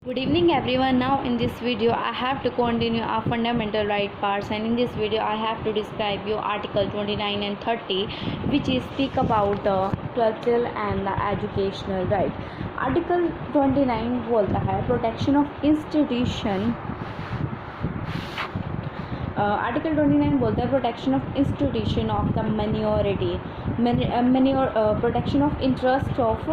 Good evening everyone. Now in this video I have to continue our fundamental right parts, and in this video I have to describe you article 29 and 30 which is speak about the cultural and the educational right. Article 29 बोलता है protection of institution article 29 बोलता है protection of institution of the minority protection of interest of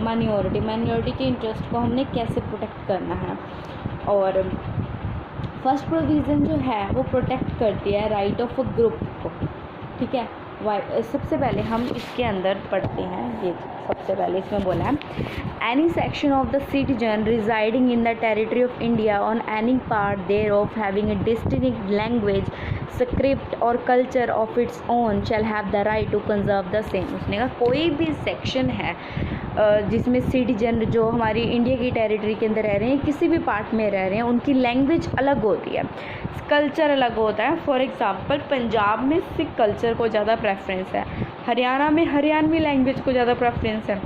minority के interest को हमने कैसे protect करना है। और फर्स्ट प्रोविज़न जो है वो प्रोटेक्ट करती है राइट ऑफ अ ग्रुप को। ठीक है, सबसे पहले हम इसके अंदर पढ़ते हैं। ये सबसे पहले इसमें बोला है any section of the citizen residing in the territory of India on any part thereof having a distinctive language script और culture of its own shall have the right to conserve the same. उसने कहा कोई भी section है जिसमें citizen जो हमारी India की टेरिटरी के अंदर रह रहे हैं, किसी भी पार्ट में रह रहे हैं, उनकी लैंग्वेज अलग होती है, कल्चर अलग होता है। फॉर एग्ज़ाम्पल पंजाब में सिख कल्चर को ज़्यादा प्रेफरेंस है, हरियाणा में हरियाणवी लैंग्वेज को ज़्यादा प्रेफरेंस है,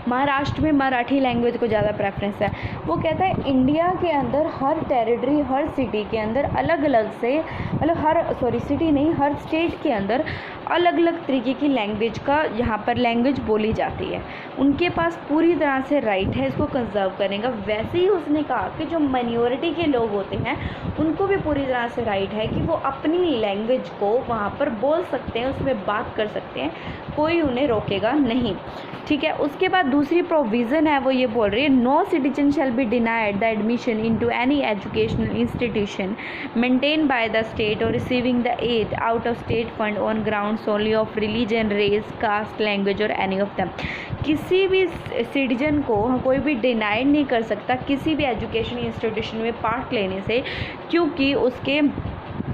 महाराष्ट्र में मराठी लैंग्वेज को ज़्यादा प्रेफरेंस है। वो कहता है इंडिया के अंदर हर टेरिटरी हर सिटी के अंदर अलग अलग से मतलब हर स्टेट के अंदर अलग अलग तरीके की लैंग्वेज का यहाँ पर लैंग्वेज बोली जाती है। उनके पास पूरी तरह से राइट है इसको कंजर्व करने का। वैसे ही उसने कहा कि जो माइनॉरिटी के लोग होते हैं उनको भी पूरी तरह से राइट है कि वो अपनी लैंग्वेज को वहाँ पर बोल सकते हैं, उसमें बात कर सकते हैं, कोई उन्हें रोकेगा नहीं। ठीक है, उसके बाद दूसरी प्रोविज़न है वो ये बोल रही है no citizen shall be denied the admission into any educational institution maintain by the state और receiving the aid out of state fund on grounds only of religion race caste language और any of them. किसी भी citizen को कोई भी denied नहीं कर सकता किसी भी एजुकेशन इंस्टीट्यूशन में पार्ट लेने से, क्योंकि उसके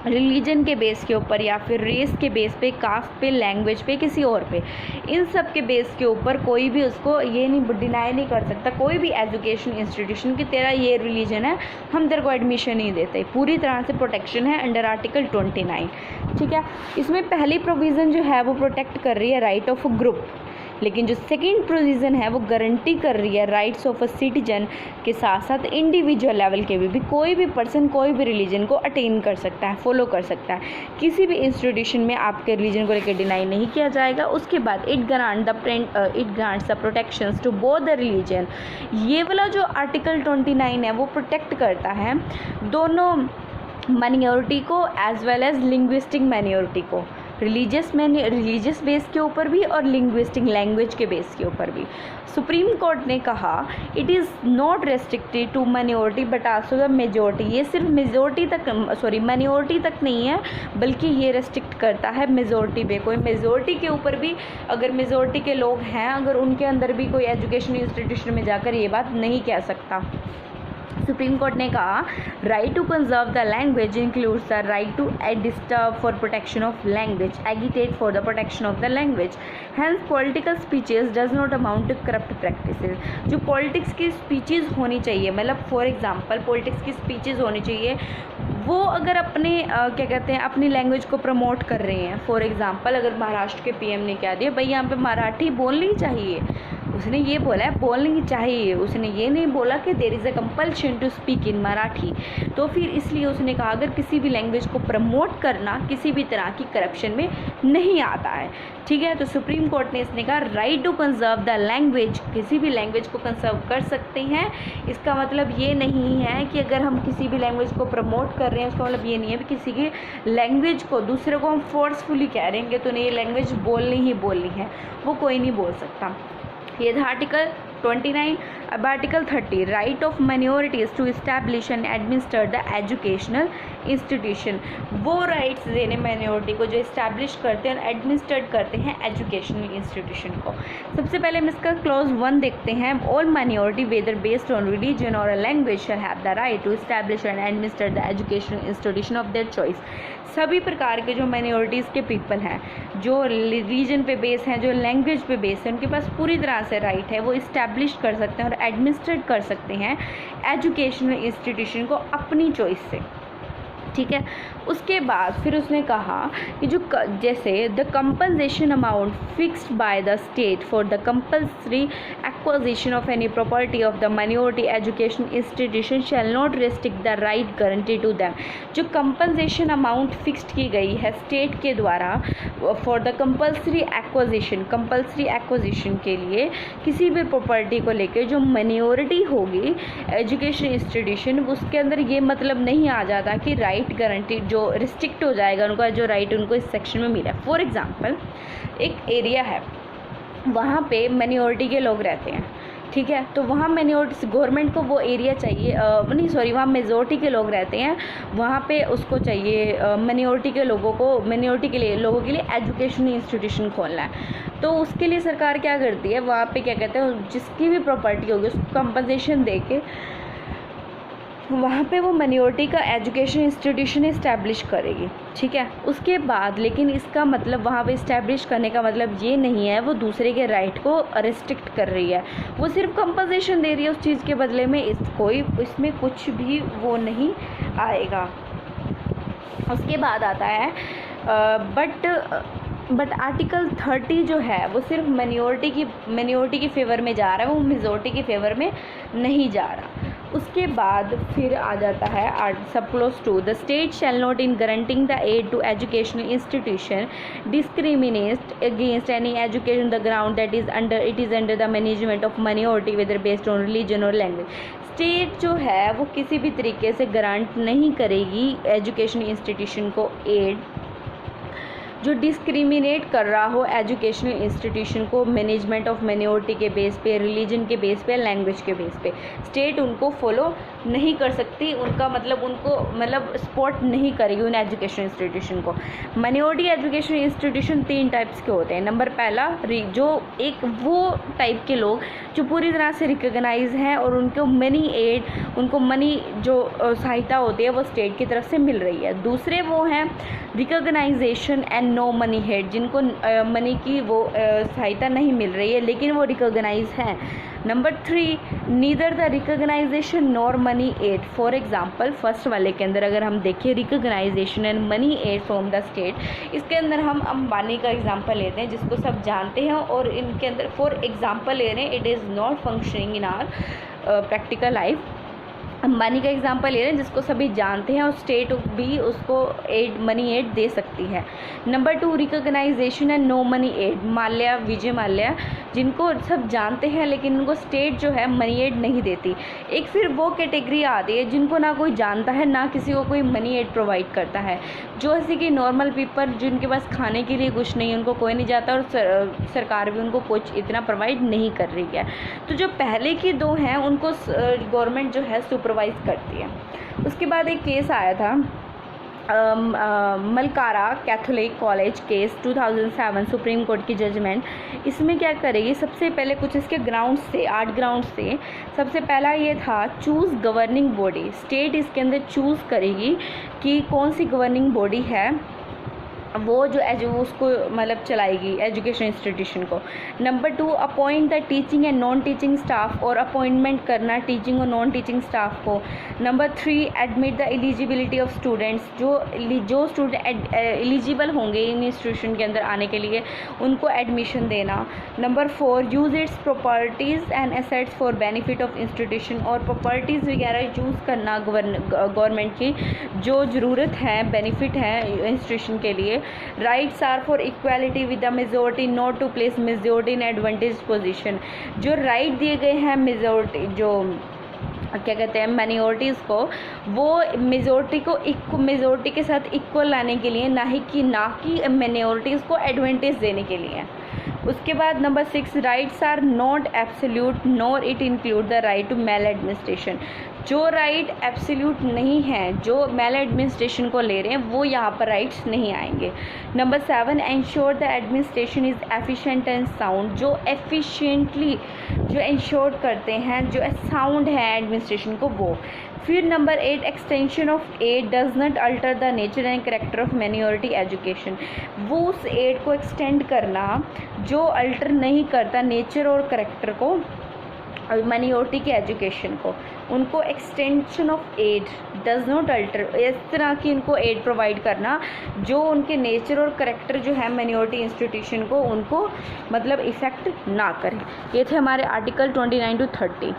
रिलीजन के बेस के ऊपर या फिर रेस के बेस पे, कास्ट पे, लैंग्वेज पे, किसी और पे, इन सब के बेस के ऊपर कोई भी उसको ये नहीं डिनाई नहीं कर सकता कोई भी एजुकेशन इंस्टीट्यूशन कि तेरा ये रिलीजन है हम तेरे को एडमिशन नहीं देते। पूरी तरह से प्रोटेक्शन है अंडर आर्टिकल 29। ठीक है, इसमें पहली प्रोविज़न जो है वो प्रोटेक्ट कर रही है राइट ऑफ अ ग्रुप, लेकिन जो सेकंड प्रोविज़न है वो गारंटी कर रही है राइट्स ऑफ अ सिटीजन के साथ साथ इंडिविजुअल लेवल के भी कोई भी पर्सन कोई भी रिलीजन को अटेन कर सकता है, फॉलो कर सकता है। किसी भी इंस्टीट्यूशन में आपके रिलीजन को लेकर डिनाई नहीं किया जाएगा। उसके बाद it grants the protections to both the religion. ये वाला जो आर्टिकल 29 है वो प्रोटेक्ट करता है दोनों माइनॉरिटी को as well as linguistic minority को, रिलीजियस बेस के ऊपर भी और लिंग्विस्टिक लैंग्वेज के बेस के ऊपर भी। सुप्रीम कोर्ट ने कहा it is not restricted to minority but also the majority. ये सिर्फ माइनॉरिटी तक नहीं है, बल्कि ये रेस्ट्रिक्ट करता है मेजॉरिटी पे। कोई मेजॉरिटी के ऊपर भी अगर मेजॉरिटी के लोग हैं, अगर उनके अंदर भी कोई एजुकेशन इंस्टीट्यूशन में जाकर ये बात नहीं कह सकता। सुप्रीम कोर्ट ने कहा right to conserve the language includes the right to disturb for protection of language, agitate for the protection of the language. Hence political speeches does not amount to corrupt practices. जो politics की speeches होनी चाहिए, मतलब for example politics की speeches होनी चाहिए, वो अगर अपने अपनी लैंग्वेज को प्रमोट कर रहे हैं। फॉर एग्जांपल अगर महाराष्ट्र के पीएम ने कह दिया भाई यहाँ पे मराठी बोलनी चाहिए, उसने ये बोला है बोलनी चाहिए, उसने ये नहीं बोला कि there is a compulsion to speak in Marathi. तो फिर इसलिए उसने कहा अगर किसी भी लैंग्वेज को प्रमोट करना किसी भी तरह की करप्शन में नहीं आता है। ठीक है, तो सुप्रीम कोर्ट ने इसने कहा right to conserve the language, किसी भी लैंग्वेज को कंजर्व कर सकते हैं। इसका मतलब ये नहीं है कि अगर हम किसी भी लैंग्वेज को प्रमोट कर रहे हैं उसका मतलब ये नहीं है कि किसी की लैंग्वेज को दूसरे को हम फोर्सफुली कह रहे हैं कि तूने ये लैंग्वेज बोलनी ही बोलनी है, वो कोई नहीं बोल सकता। ये था आर्टिकल 29। अब article 30 right of minorities to establish and administer the educational institution. वो राइट्स देने माइनॉरिटी को जो इस्टेब्लिश करते हैं और एडमिनिस्ट्रेट करते हैं एजुकेशनल इंस्टीट्यूशन को। सबसे पहले हम इसका क्लॉज 1 देखते हैं। All minority whether based on religion और language shall have the right to establish and administer the educational institution of their choice. सभी प्रकार के जो माइनॉरिटीज़ के पीपल हैं, जो रिलीजन पे बेस हैं, जो लैंग्वेज पे बेस है, उनके पास पूरी तरह से राइट है, वो इस्टेब्लिश कर सकते हैं और एडमिनिस्ट्रेट कर सकते हैं एजुकेशनल इंस्टीट्यूशन को अपनी चॉइस से। ठीक है, उसके बाद फिर उसने कहा कि जो जैसे the compensation amount fixed by the state for the compulsory acquisition of any property of the minority education institution shall not restrict the right guarantee to them. जो कंपनसेशन अमाउंट फिक्स्ड की गई है स्टेट के द्वारा for the compulsory acquisition के लिए किसी भी प्रॉपर्टी को लेकर जो माइनॉरिटी होगी एजुकेशन इंस्टीट्यूशन, उसके अंदर ये मतलब नहीं आ जाता कि राइट गारंटी जो रिस्ट्रिक्ट हो जाएगा उनका जो राइट उनको इस सेक्शन में मिला। फॉर एग्जांपल एक एरिया है, वहाँ पे माइनॉरिटी के लोग रहते हैं, ठीक है, तो वहाँ माइनॉरिटी गवर्नमेंट को वो एरिया चाहिए वहाँ मेजॉरिटी के लोग रहते हैं, वहाँ पे उसको चाहिए माइनॉरिटी के लोगों के लिए एजुकेशन इंस्टीट्यूशन खोलना है। तो उसके लिए सरकार क्या करती है, वहाँ पे क्या कहते हैं जिसकी भी प्रॉपर्टी होगी उसको कंपनसेशन दे के वहाँ पे वो माइनॉरिटी का एजुकेशन इंस्टीट्यूशन इस्टेब्लिश करेगी, ठीक है। उसके बाद लेकिन इसका मतलब वहाँ पे इस्टेब्लिश करने का मतलब ये नहीं है वो दूसरे के राइट को रिस्ट्रिक्ट कर रही है, वो सिर्फ कंपनसेशन दे रही है उस चीज़ के बदले में, इसमें कुछ भी वो नहीं आएगा। उसके बाद आता है बट आर्टिकल 30 जो है वो सिर्फ माइनॉरिटी की फेवर में जा रहा है, वो मेजॉरिटी की फेवर में नहीं जा रहा। उसके बाद फिर आ जाता है sub clause 2 the state shall not in granting the aid to educational institution discriminate against any education the ground that is under the management of minority whether based on religion और लैंग्वेज। स्टेट जो है वो किसी भी तरीके से गारंट नहीं करेगी एजुकेशन इंस्टीट्यूशन को एड जो डिस्क्रिमिनेट कर रहा हो एजुकेशनल इंस्टीट्यूशन को मैनेजमेंट ऑफ माइनॉरिटी के बेस पे, रिलीजन के बेस पे, लैंग्वेज के बेस पे। स्टेट उनको फॉलो नहीं कर सकती, उनको सपोर्ट नहीं करेगी उन एजुकेशन इंस्टीट्यूशन को। माइनॉरिटी एजुकेशन इंस्टीट्यूशन 3 टाइप्स के होते हैं। नंबर पहला जो एक वो टाइप के लोग जो पूरी तरह से रिकॉग्नाइज हैं और उनको मनी जो सहायता होती है वो स्टेट की तरफ से मिल रही है। दूसरे वो हैं recognisation and no money aid, जिनको मनी की वो सहायता नहीं मिल रही है लेकिन वो रिकॉग्नाइज हैं। Number 3 neither the recognisation nor money aid. For example first वाले के अंदर अगर हम देखें recognisation and money aid from the state, इसके अंदर हम अंबानी का एग्जांपल लेते हैं जिसको सब जानते हैं और इनके अंदर फॉर एग्जांपल ले रहे हैं, it is not functioning in our practical life. Ambani का एग्जांपल ले रहे हैं जिसको सभी जानते हैं और स्टेट भी उसको मनी एड दे सकती है। Number 2 recognisation and no money aid, Mallya, Vijay Mallya, जिनको सब जानते हैं लेकिन उनको स्टेट जो है मनी एड नहीं देती। एक फिर वो कैटेगरी आती है जिनको ना कोई जानता है ना किसी को कोई मनी एड प्रोवाइड करता है, जो ऐसे कि नॉर्मल पीपल जिनके पास खाने के लिए कुछ नहीं, उनको कोई नहीं जाता और सरकार भी उनको कुछ इतना प्रोवाइड नहीं कर रही है। तो जो पहले की 2 हैं उनको गवर्नमेंट जो है सुपरवाइज करती है। उसके बाद एक केस आया था Malankara Catholic college case 2007 supreme court की जजमेंट। इसमें क्या करेगी, सबसे पहले कुछ इसके ग्राउंड्स थे, 8 ग्राउंड्स थे। सबसे पहला ये था चूज़ गवर्निंग बॉडी, स्टेट इसके अंदर चूज़ करेगी कि कौन सी गवर्निंग बॉडी है वो जो उसको चलाएगी एजुकेशन इंस्टीट्यूशन को। Number 2 appoint the teaching and non teaching staff, और अपॉइंटमेंट करना टीचिंग और नॉन टीचिंग स्टाफ को। Number 3 admit the eligibility of students, जो स्टूडेंट एलिजिबल होंगे इन इंस्टीट्यूशन के अंदर आने के लिए उनको एडमिशन देना। Number 4 use its properties and assets for benefit of institution, और प्रॉपर्टीज़ वगैरह यूज़ करना गवर्नमेंट की जो ज़रूरत है, बेनिफिट है इंस्टीट्यूशन के लिए। Rights are for equality with the majority, not to place majority in advantage position. जो राइट दिए गए हैं मेजोरिटी जो क्या कहते हैं माइनॉरिटीज़ को, वो मेजोरिटी के साथ इक्वल लाने के लिए, ना कि माइनॉरिटीज़ को एडवांटेज देने के लिए। उसके बाद number 6 rights are not absolute nor it include the right to mal administration. जो राइट एब्सोल्यूट नहीं है, जो मेल एडमिनिस्ट्रेशन को ले रहे हैं, वो यहाँ पर राइट्स नहीं आएंगे। Number 7 ensure the administration is efficient and sound, जो एफिशिएंटली जो इंश्योर करते हैं, जो साउंड है एडमिनिस्ट्रेशन को, वो। फिर number 8 extension of aid does not alter the nature and character of minority education, वो उस एड को एक्सटेंड करना जो अल्टर नहीं करता नेचर और करेक्टर को और माइनॉरिटी के एजुकेशन को, उनको extension of aid does not alter, इस तरह की उनको एड प्रोवाइड करना जो उनके नेचर और करेक्टर जो है माइनॉरिटी इंस्टीट्यूशन को उनको मतलब इफ़ेक्ट ना करे। ये थे हमारे आर्टिकल 29 to 30।